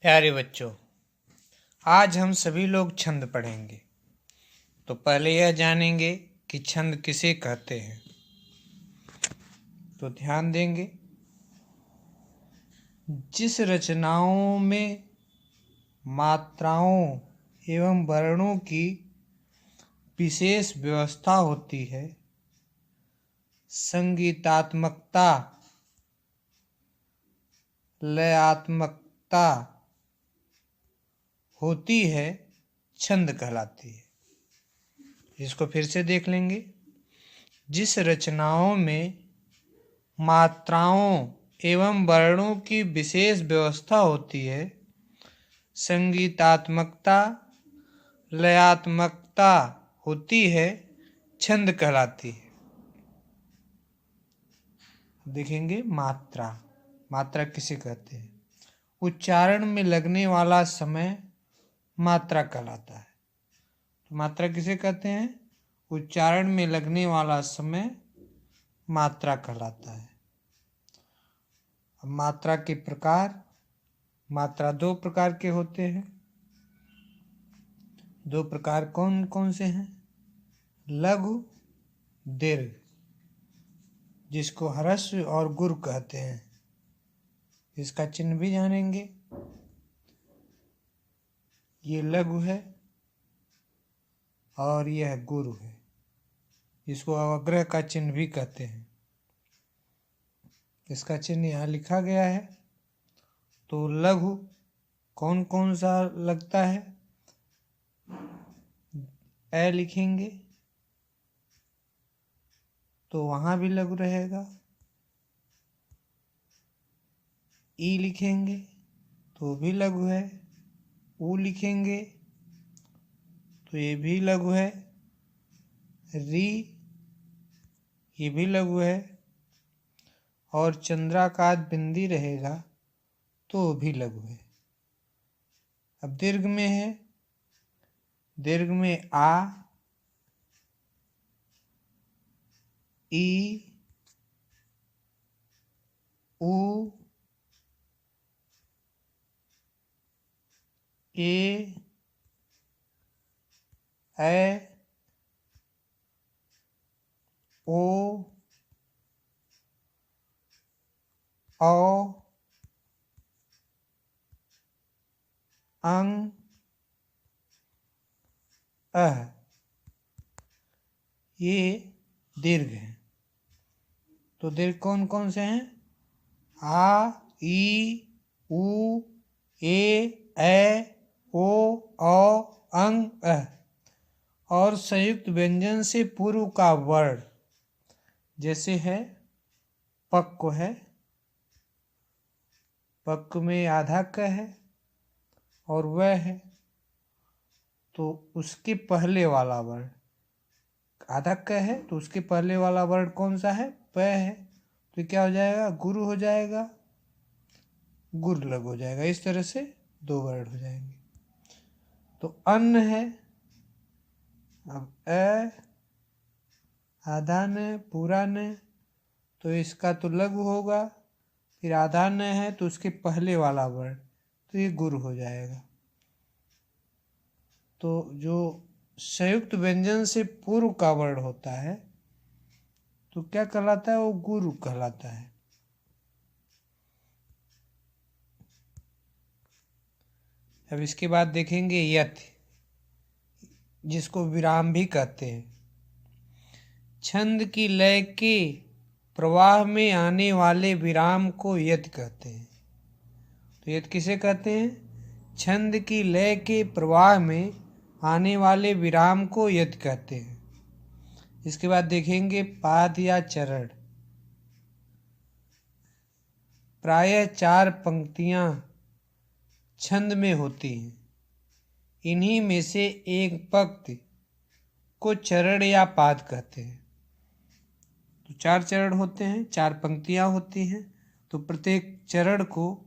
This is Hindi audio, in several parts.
प्यारे बच्चों, आज हम सभी लोग छंद पढ़ेंगे। तो पहले यह जानेंगे कि छंद किसे कहते हैं। तो ध्यान देंगे, जिस रचनाओं में मात्राओं एवं वर्णों की विशेष व्यवस्था होती है, संगीतात्मकता, लयात्मकता होती है, छंद कहलाती है। इसको फिर से देख लेंगे। जिस रचनाओं में मात्राओं एवं वर्णों की विशेष व्यवस्था होती है, संगीतात्मकता, लयात्मकता होती है, छंद कहलाती है। देखेंगे, मात्रा किसे कहते हैं। उच्चारण में लगने वाला समय मात्रा कहलाता है। तो मात्रा किसे कहते हैं? उच्चारण में लगने वाला समय मात्रा कहलाता है। मात्रा के प्रकार, मात्रा दो प्रकार के होते हैं। दो प्रकार कौन कौन से हैं? लघु, दीर्घ, जिसको ह्रस्व और गुरु कहते हैं। इसका चिन्ह भी जानेंगे। ये लघु है और यह गुरु है। इसको अवग्रह का चिन्ह भी कहते हैं। इसका चिन्ह यहाँ लिखा गया है। तो लघु कौन कौन सा लगता है? ए लिखेंगे तो वहाँ भी लघु रहेगा। ई लिखेंगे तो भी लघु है। ऊ लिखेंगे तो ये भी लघु है। री, ये भी लघु है। और चंद्राकार बिंदी रहेगा तो भी लघु है। अब दीर्घ में है। दीर्घ में आ, ई, ऊ, ए, ओ, औ, अंग, अह, ये दीर्घ हैं। तो दीर्घ कौन कौन से हैं? आ, ई, ऊ, ए, ओ, औ, अंग, अह। और संयुक्त व्यंजन से पूर्व का वर्ण, जैसे है पक्व है, पक्व में आधा क है और वह है, तो उसके पहले वाला वर्ण आधा क है, तो उसके पहले वाला वर्ण कौन सा है? प है। तो क्या हो जाएगा? गुरु हो जाएगा, गुर लग हो जाएगा। इस तरह से दो वर्ण हो जाएंगे। तो अन्न है। अब आधा न, पूरा न, तो इसका तो लघु होगा। फिर आधा न है तो उसके पहले वाला वर्ण, तो ये गुरु हो जाएगा। तो जो संयुक्त व्यंजन से पूर्व का वर्ण होता है तो क्या कहलाता है? वो गुरु कहलाता है। अब इसके बाद देखेंगे यथ, जिसको विराम भी कहते हैं। छंद की लय के प्रवाह में आने वाले विराम को यथ कहते हैं। तो यथ किसे कहते हैं? छंद की लय के प्रवाह में आने वाले विराम को यथ कहते हैं। इसके बाद देखेंगे पाद या चरण। प्रायः 4 पंक्तियां छंद में होती हैं। इन्हीं में से एक पंक्ति को चरण या पाद कहते हैं। तो 4 चरण होते हैं, 4 पंक्तियां होती हैं। तो प्रत्येक चरण को,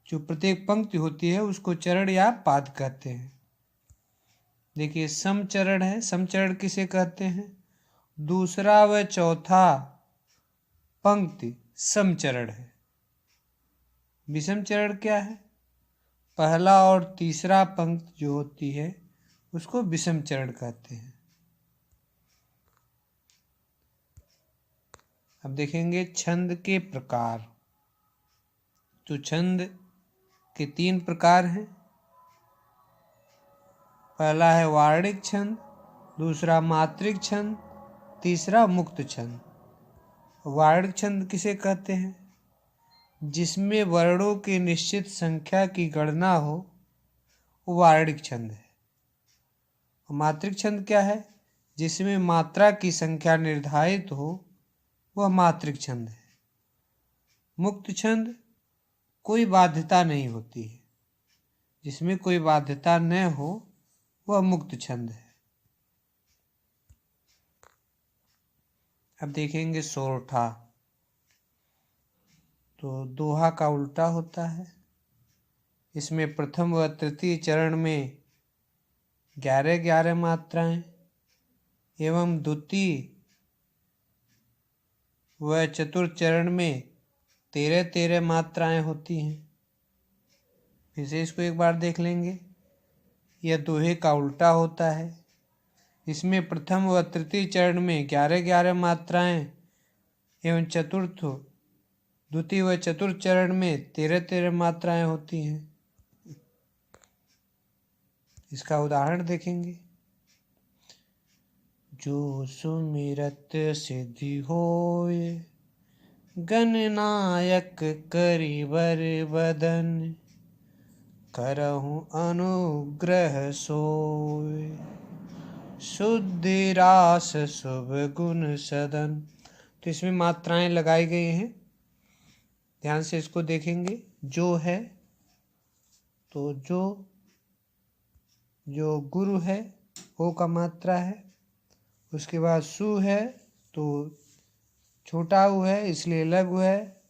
जो प्रत्येक पंक्ति होती है, उसको चरण या पाद कहते हैं। देखिए, समचरण है। समचरण किसे कहते हैं? दूसरा व चौथा पंक्ति समचरण है। विषम चरण क्या है? पहला और तीसरा पंक्ति जो होती है उसको विषम चरण कहते हैं। अब देखेंगे छंद के प्रकार। तो छंद के 3 प्रकार हैं। पहला है वार्णिक छंद, दूसरा मात्रिक छंद, तीसरा मुक्त छंद। वार्णिक छंद किसे कहते हैं? जिसमें वर्णों की निश्चित संख्या की गणना हो, वो वार्णिक छंद है। और मात्रिक छंद क्या है? जिसमें मात्रा की संख्या निर्धारित हो, वह मात्रिक छंद है। मुक्त छंद कोई बाध्यता नहीं होती है। जिसमें कोई बाध्यता न हो वह मुक्त छंद है। अब देखेंगे सोरठा। तो दोहा का उल्टा होता है। इसमें प्रथम व तृतीय चरण में 11-11 मात्राएं एवं द्वितीय व चतुर्थ चरण में 13-13 मात्राएं होती हैं। फिर से इसको एक बार देख लेंगे। यह दोहे का उल्टा होता है। इसमें प्रथम व तृतीय चरण में 11-11 मात्राएं एवं द्वितीय व चतुर्थ चरण में 13-13 मात्राएं होती हैं। इसका उदाहरण देखेंगे। जो सुमिरत सिद्धि होय, गणनायक करिबर बदन, करहु अनुग्रह सोय, शुद्धि रास शुभ गुण सदन। तो इसमें मात्राएं लगाई गई हैं, ध्यान से इसको देखेंगे। जो है तो जो गुरु है ओ का मात्रा है। उसके बाद सु है तो छोटा उ है इसलिए लघु है।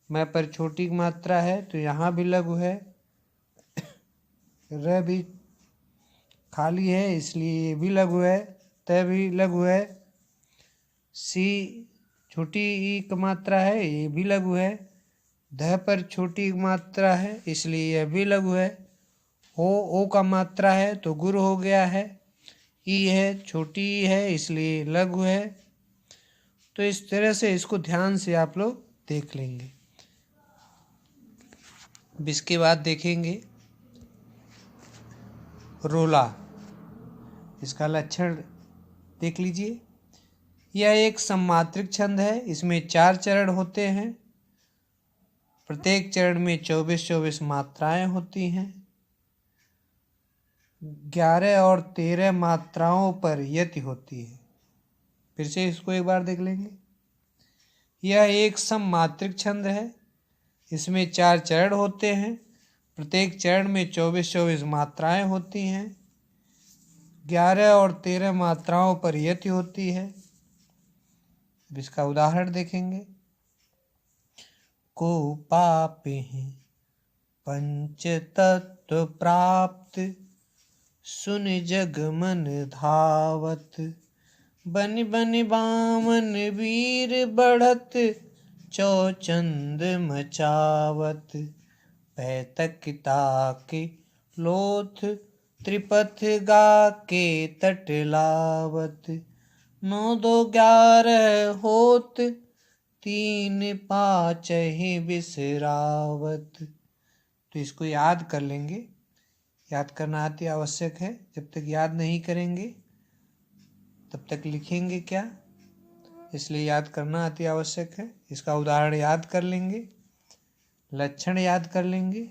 मैं पर छोटी मात्रा है तो यहाँ भी लघु है। र भी खाली है इसलिए ये भी लघु है, त भी लघु है। सी छोटी ई का मात्रा है, ये भी लघु है। ध पर छोटी मात्रा है इसलिए यह भी लघु है। ओ का मात्रा है तो गुरु हो गया है। ई है, छोटी ई है इसलिए लघु है। तो इस तरह से इसको ध्यान से आप लोग देख लेंगे। इसके बाद देखेंगे रोला। इसका लक्षण देख लीजिए। यह एक सममात्रिक छंद है। इसमें 4 चरण होते हैं। प्रत्येक चरण में 24-24 मात्राएं होती हैं। 11 और 13 मात्राओं पर यति होती है। फिर से इसको एक बार देख लेंगे। यह एक सममात्रिक छंद है। इसमें 4 चरण होते हैं। प्रत्येक चरण में 24-24 मात्राएं होती हैं। 11 और 13 मात्राओं पर यति होती है। इसका उदाहरण देखेंगे। को पापहि पंच तत्व प्राप्त, सुन जग मन धावत, बनि बनि बामन वीर बढ़त, चौचंद मचावत, पैतकिता के लोथ, त्रिपथ गा के तट लावत, 9-2-11 होत, 3-5 बिसरावत। तो इसको याद कर लेंगे। याद करना अति आवश्यक है। जब तक याद नहीं करेंगे तब तक लिखेंगे क्या, इसलिए याद करना अति आवश्यक है। इसका उदाहरण याद कर लेंगे, लक्षण याद कर लेंगे,